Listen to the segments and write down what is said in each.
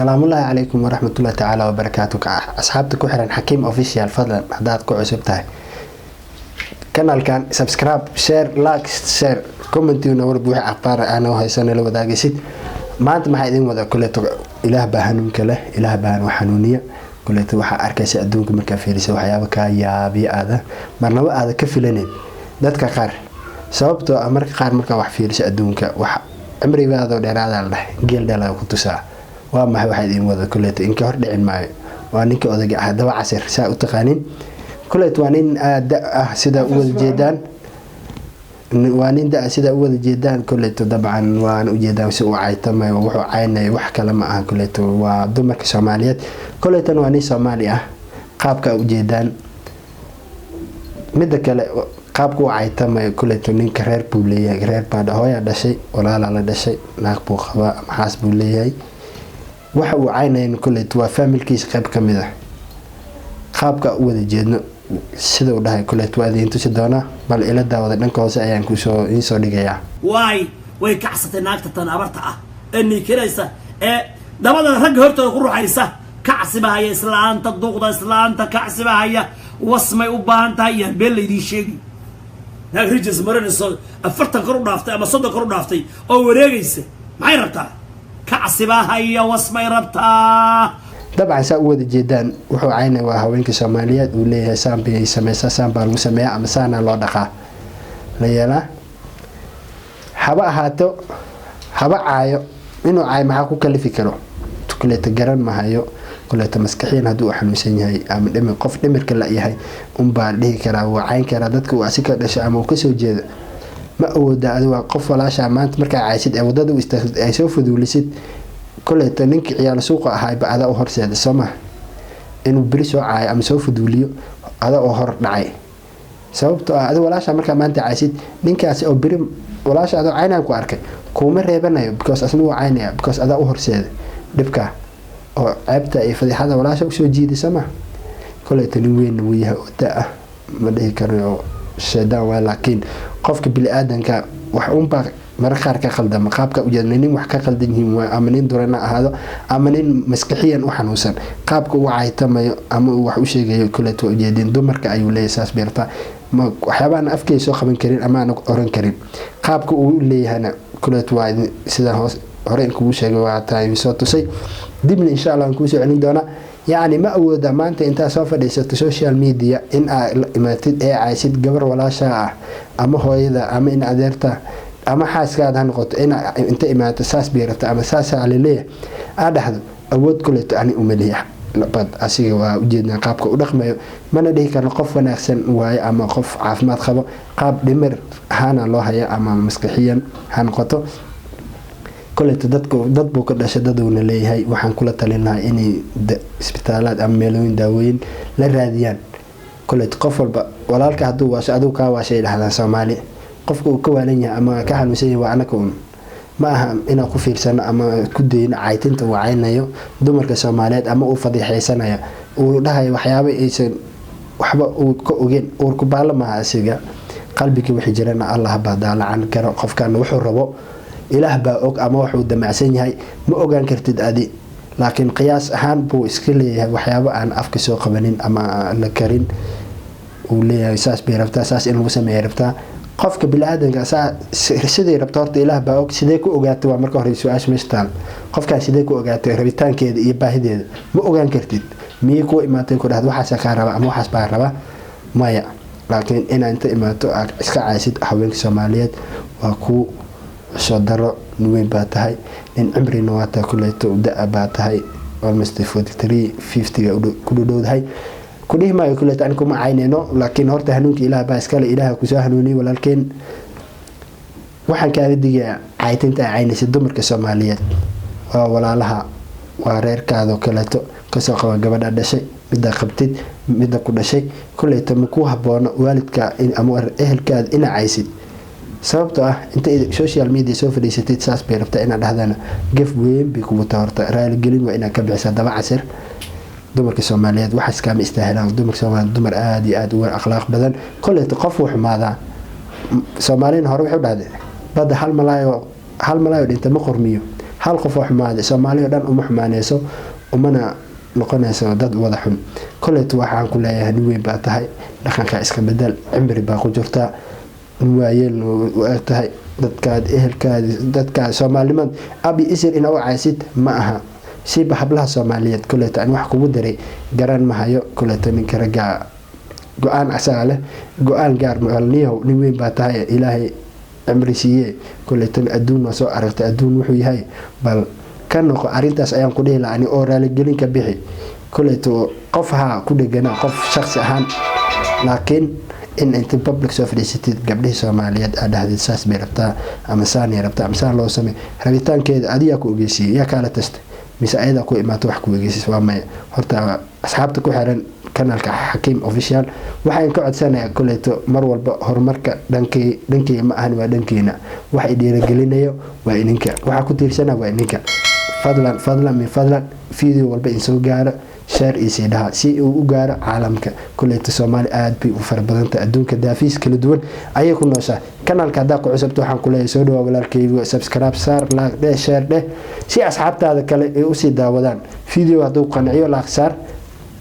السلام الله عليكم ورحمة الله تعالى وبركاته. أصحابتك كحرن حكيم أوفيشال فضلا حداد كعسبتها كانال كان سبسكرايب شير لايك شير كومنتي ونور بوح أخبار أنا وهاي سنة لو داقيسيد ما أنت ما حيدين وذا كلته إله بهنم كله إله بهن وحنونية كلته وح أركز أدونك مركفيرس وحيابك يا بي هذا مرنا هذا كفلني دتك قار sababtoo marka qaar marka wax fiiriso adduunka wax cimrigaada dheeraada leh geel dhalay ku tusaa waa maxay waxa idin wada kuleeto in ka hor dhicin maayo waa ninka odaga ah daba casir saa u taqaanin kuleeto waa nin sida u wada jeedaan waa nin sida u wada jeedaan kuleeto dabcan waan u jeedaan si uu caytamay wuxuu caynay wax kale ma aha kuleeto waa dumarka Soomaaliyeed kuleetan waa nin Soomaali ah qaabka u jeedaan mid kale qaabku caytamay kuleeto ninka reer buu leeyahay reer baa hooya dhashay walaal la dhashay naag buu qaba maxaas buu leeyahay waxa uu caynayeen kuleeto waa familkiisa qayb kamid ah qaabka u wada jeedno sida uu dhahay kuleeto waa idin tusi doona bal ila daawada dhanka hoose ayaan ku soo dhigayaa way kacsatay naagta tan abarta ah inay kiraysa dabada rag hortooda ku ruuxaysa kacsibaaya islaanta duqda islaanta kacsibaaya wasmay u baahan tahay yaan beel leedii sheegi naag rijis marinayso 40 kor u dhaaftay ama 30 kor u dhaaftay oo wareegaysa maxay rabtaa kacsibaaya wasmay rabtaa dabcan saa u wada jeedaan wuxuu caynay waa haweenka Soomaaliyeed uu leeyahay saambiyay sameeysa saambal lagu sameeyaa ama saana loo dhaqaa la yeelaa haba ahaato haba caayo inuu caay maxaa ku kalifi karo kuleeto garan mahayo kuleeto maskaxiin haduu xanuunsan yahay ama dhimir qof dhimirka la yahay baa dhihi karaa waa cayn karaa dadka uu asika dhashay ama uu ka soo jeedo ma awooda adiga qof walaasha maanta marka caaysid ee wadada ay soo fuduulisid kuleeto ninka ciyaal suuqa ahaa baada u horseeda Soomaa inuu bari soo caay ama soo fuduuliyo ada oo hor dhacay sababtoo ah adiga walaasha marka maanta caaysid ninkaas oo bari walaasha ada caynaan ku arkay kuma reebanayo because asna waa caynaya because ada u horseeda dhibka oo ceebta ay fadixada walaasha u soo jiidaysa ma kuleeto nin weyn uu yahay oo taa ma dhihi karo sheedaan waa laakiin qofka bili aadanka wax baa marka qaar ka khaldama qaabka u jeednay nin wax ka khaldan yihiin waa ama nin durana ahaado ama nin maskaxiyan u xanuunsan qaabka uu caytamayo ama uu wax u sheegayo kuleeto u jeedin dumarka ayuu leeyahay saas beerta ma waxyaabaan afkay soo qaban karin ama aan oran karin qaabka uu leeyahayna kuleeto waa sida hoos hore in kugu sheegay waa tahay soo tusay dibna insha Allah ku soo celin doona يعني ما أود ما أنت سوف تدرس السوشيال ميديا إن ما تدعي عايشت قبر ولا شاء أما هو إذا أما إن عذرته أما حاس قاعد هنقط إن أنت ما تساس بيرته أما ساس على ليه هذا هذا أود كل يعني أمليه لقد أسيء وجدنا قابك ودخمة ما نديه كان قف ونحسن وهي أما قف عافمات خبر قاب دمر هانا الله هي أما مسكحيا هنقطه كلت dad buu ka dhashay daduna leeyahay waxaan kula talinahay in isbitaalaad ama meelooyin daaweyn la raadiyaan كلت qof walba walaalka haduu waasho aduu ka waashay dhahdaan Soomaali qofku uu ka waalan yahay ama ka xanuunsan yahay waana koon ma aha inaan ku fiirsano ama ku deeyno caytinta wacaynayo dumarka Soomaaliyeed ama uu fadhiixeysanayo uu dhahay waxyaabo aysan waxba uu ka ogeen uu ku baalama asiga qalbiga wixii jirana Allah baa daalan karo qofkan wuxuu rabo إله بأوك أما وحود دمعسين هاي ما أوجان كرتد أدي لكن قياس أهان بو إسكلي وحيابا عن أفك سوق بنين أما نكرين وليه أساس بيربطها أساس إنه مسمى يربطها قفك بالعادة أساس سيدي ربطورت إله بأوك سيديكو أوجات ومركو رئيسو أش مشتان قفك سيديكو أوجات ربطان كده يباهدي ما أوجان كرتد ميكو إما تنكر هذا وحاسة كهرباء أما وحاس بهرباء مايا لكن إن أنت إما تو إسكا عايزت أحوالك سوماليات وكو صدر نوين باتهاي إن عمري نواتا كليتو دأ باتهاي almost 43 50 كل دود هاي كله ما يقول أنكم عينينه لكن هرت هنونك إله باسكال إله كساه هنوني ولكن واحد كان يدي عيتين عيني سدمر كسوماليات ولا لها ورير كذا كليتو كساق وجبنا هذا شيء بدأ خبتت بدأ كل شيء كليتو مكوه بنا والد كإن أمور أهل كاد إن عايزين sababtoo ah inta social media soo fadhiisatay saas bay rabtaa in dhahdana gaf weyn bi ku taarta raali gelin waa in ka bixisa daba casir dumarka Soomaaliyeed waxa iska ma istaahilaan dumarka Soomaaliyeed dumar aad iyo aad u akhlaaq badan kulleed qof wax maada Soomaaliin hore wuxuu dhahday bad hal malaayo dhinta ma qormiyo hal qof oo xumaaday Soomaaliya dhan uma xumaanayso umana noqonayso dad wada xun koleeto waxaan ku leeyahay nin weyn baa tahay dhaqanka iska bedel cimri baa ku jirta waayeen oo tahay dadkaad ehelkaad dadka Soomaaliyeed abi isir in oo caysid ma aha si hablaha Soomaaliyeed koleeto aan wax kugu daray garan ma hayo koleeto ninka raga go'aan asaale go'aan gaar maalniyo nin weyn baa tahay ilaahay amri siiye koleeto adduun soo aragtay adduun wuxuu yahay bal kan noqo arintaas ayaan ku dhihi lahaa oo raali gelin ka bixi koleeto qof ha ku dhigana qof shakhsi ahaan laakiin in inta public soo fadhiisatid gabdhaha Soomaaliyeed aad dhahdid saas bay rabtaa ama saan rabtaa ama saan loo sameey rabitaankeeda adiga ku ogeysii ya kala tastay mise ayada ku imaato wax ku ogeysii waa may horta asxaabta ku xiran kanalka Hakim Official waxaan ka codsanayaa koleeto mar walba horumarka dhankii ma ahan waa dhankiina wax ay dhiirigelinayo waa idinka waxa ku tiirsanaa waa idinka fadlan video walba in soo gaaro share isiidaha si uu u gaaro caalamka koleeto Soomaali aad bay u farbadanta adduunka daafiis kala duwan ayay ku nooshaa kanalka hadda ku cusubto waxaan ku leeyahay soo dhawaad walaalkayga subscribe saar like share si asxaabtaada kale ay u sii daawadaan video haduu qanciyo like saar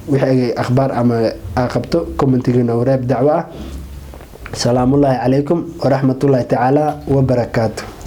wixii akhbaar ama aqabto commentiga wareeb dacwa salaamu alaykum wa rahmatullahi ta'ala wa barakatuh